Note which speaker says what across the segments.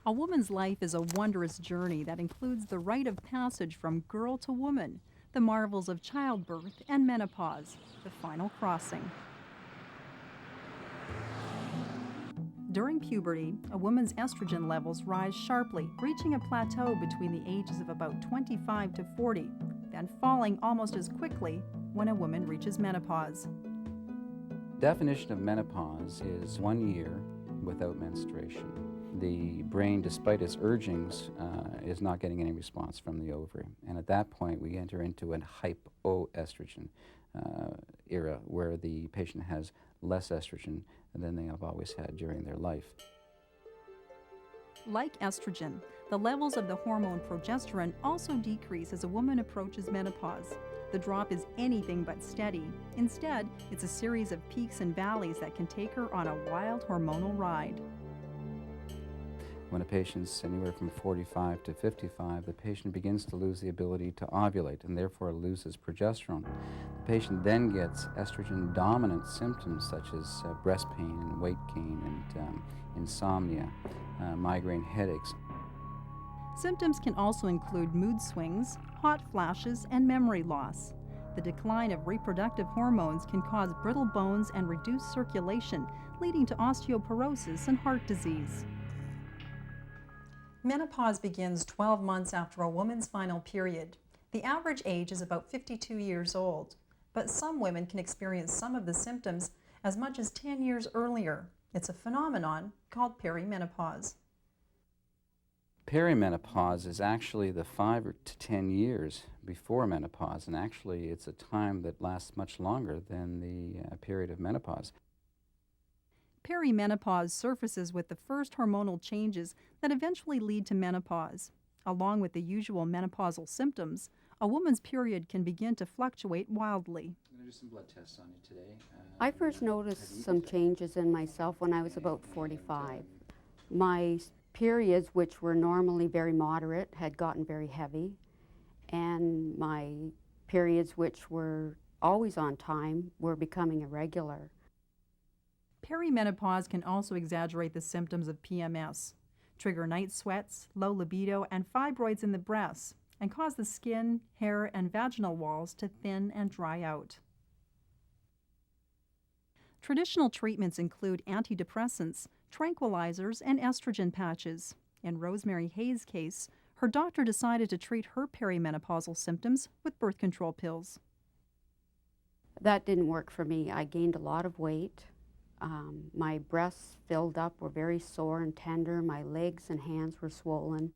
Speaker 1: A woman's life is a wondrous journey that includes the rite of passage from girl to woman, the marvels of childbirth and menopause, the final crossing. During puberty, a woman's estrogen levels rise sharply, reaching a plateau between the ages of about 25 to 40, then falling almost as quickly when a woman reaches menopause.
Speaker 2: Definition of menopause is 1 year without menstruation. The brain, despite its urgings, is not getting any response from the ovary. And at that point, we enter into a hypoestrogen era where the patient has less estrogen than they have always had during their life.
Speaker 1: Like estrogen, the levels of the hormone progesterone also decrease as a woman approaches menopause. The drop is anything but steady. Instead, it's a series of peaks and valleys that can take her on a wild hormonal ride.
Speaker 2: When a patient's anywhere from 45 to 55, the patient begins to lose the ability to ovulate and therefore loses progesterone. The patient then gets estrogen-dominant symptoms such as breast pain and weight gain and insomnia, migraine headaches.
Speaker 1: Symptoms can also include mood swings, hot flashes, and memory loss. The decline of reproductive hormones can cause brittle bones and reduced circulation, leading to osteoporosis and heart disease. Menopause begins 12 months after a woman's final period. The average age is about 52 years old, but some women can experience some of the symptoms as much as 10 years earlier. It's a phenomenon called perimenopause.
Speaker 2: Perimenopause is actually the 5 to 10 years before menopause, and actually it's a time that lasts much longer than the period of menopause.
Speaker 1: Perimenopause surfaces with the first hormonal changes that eventually lead to menopause. Along with the usual menopausal symptoms, a woman's period can begin to fluctuate wildly.
Speaker 2: I'm going to do some blood tests on you today.
Speaker 3: I first noticed some changes in myself when I was about 45. My periods, which were normally very moderate, had gotten very heavy, and my periods, which were always on time, were becoming irregular.
Speaker 1: Perimenopause can also exaggerate the symptoms of PMS, trigger night sweats, low libido, and fibroids in the breasts, and cause the skin, hair, and vaginal walls to thin and dry out. Traditional treatments include antidepressants, tranquilizers, and estrogen patches. In Rosemary Hayes' case, her doctor decided to treat her perimenopausal symptoms with birth control pills.
Speaker 3: That didn't work for me. I gained a lot of weight. My breasts filled up, were very sore and tender. My legs and hands were swollen.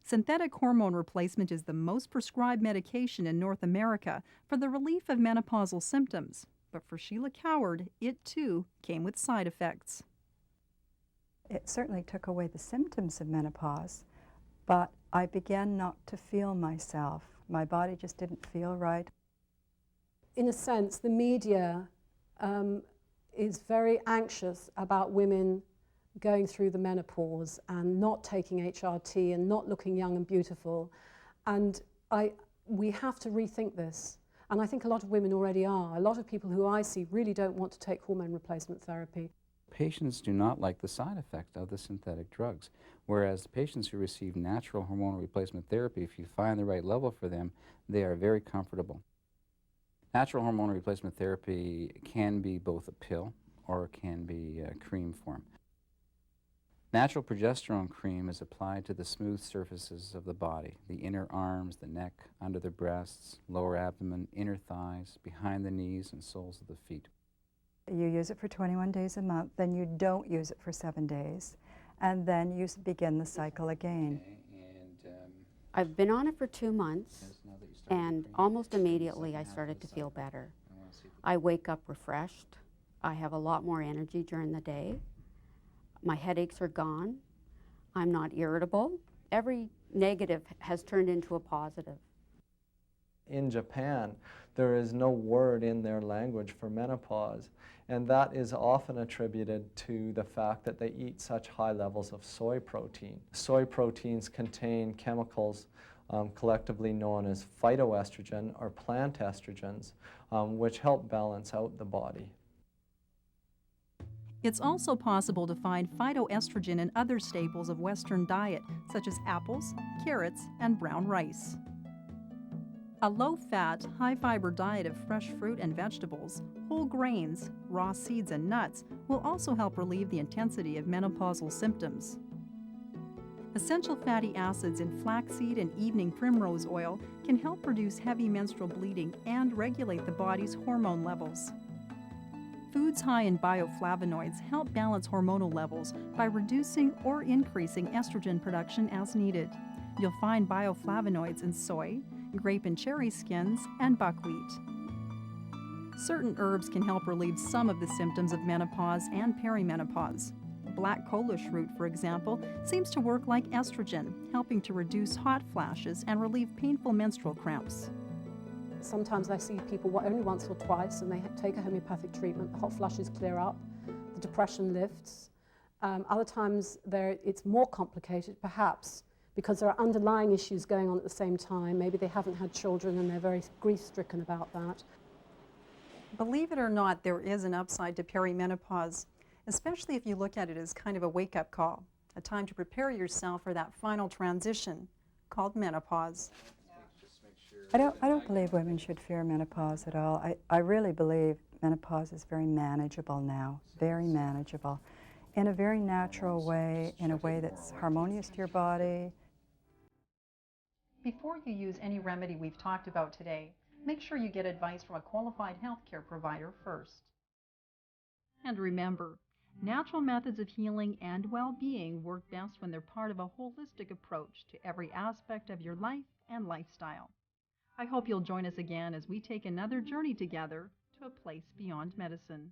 Speaker 1: Synthetic hormone replacement is the most prescribed medication in North America for the relief of menopausal symptoms. But for Sheila Coward, it too came with side effects.
Speaker 4: It certainly took away the symptoms of menopause, but I began not to feel myself. My body just didn't feel right.
Speaker 5: In a sense, the media is very anxious about women going through the menopause and not taking HRT and not looking young and beautiful. And we have to rethink this. And I think a lot of women already are. A lot of people who I see really don't want to take hormone replacement therapy.
Speaker 2: Patients do not like the side effect of the synthetic drugs, whereas the patients who receive natural hormonal replacement therapy, if you find the right level for them, they are very comfortable. Natural hormone replacement therapy can be both a pill or it can be a cream form. Natural progesterone cream is applied to the smooth surfaces of the body, the inner arms, the neck, under the breasts, lower abdomen, inner thighs, behind the knees, and soles of the feet.
Speaker 4: You use it for 21 days a month, then you don't use it for 7 days, and then you begin the cycle again.
Speaker 2: Okay,
Speaker 3: I've been on it for 2 months, and almost immediately I started to feel better. I wake up refreshed. I have a lot more energy during the day. My headaches are gone. I'm not irritable. Every negative has turned into a positive.
Speaker 6: In Japan, there is no word in their language for menopause, and that is often attributed to the fact that they eat such high levels of soy protein. Soy proteins contain chemicals collectively known as phytoestrogen or plant estrogens, which help balance out the body.
Speaker 1: It's also possible to find phytoestrogen in other staples of Western diet, such as apples, carrots, and brown rice. A low-fat, high-fiber diet of fresh fruit and vegetables, whole grains, raw seeds, and nuts will also help relieve the intensity of menopausal symptoms. Essential fatty acids in flaxseed and evening primrose oil can help reduce heavy menstrual bleeding and regulate the body's hormone levels. Foods high in bioflavonoids help balance hormonal levels by reducing or increasing estrogen production as needed. You'll find bioflavonoids in soy, grape and cherry skins, and buckwheat. Certain herbs can help relieve some of the symptoms of menopause and perimenopause. Black coalish root, for example, seems to work like estrogen, helping to reduce hot flashes and relieve painful menstrual cramps.
Speaker 5: Sometimes I see people only once or twice and they take a homeopathic treatment, the hot flushes clear up, the depression lifts. Other times it's more complicated, perhaps because there are underlying issues going on at the same time. Maybe they haven't had children and they're very grief-stricken about that.
Speaker 1: Believe it or not, there is an upside to perimenopause, especially if you look at it as kind of a wake-up call, a time to prepare yourself for that final transition called menopause.
Speaker 4: I don't believe women should fear menopause at all. I really believe menopause is very manageable now, very manageable, in a very natural way, in a way that's harmonious to your body.
Speaker 1: Before you use any remedy we've talked about today, make sure you get advice from a qualified healthcare provider first. And remember, natural methods of healing and well-being work best when they're part of a holistic approach to every aspect of your life and lifestyle. I hope you'll join us again as we take another journey together to a place beyond medicine.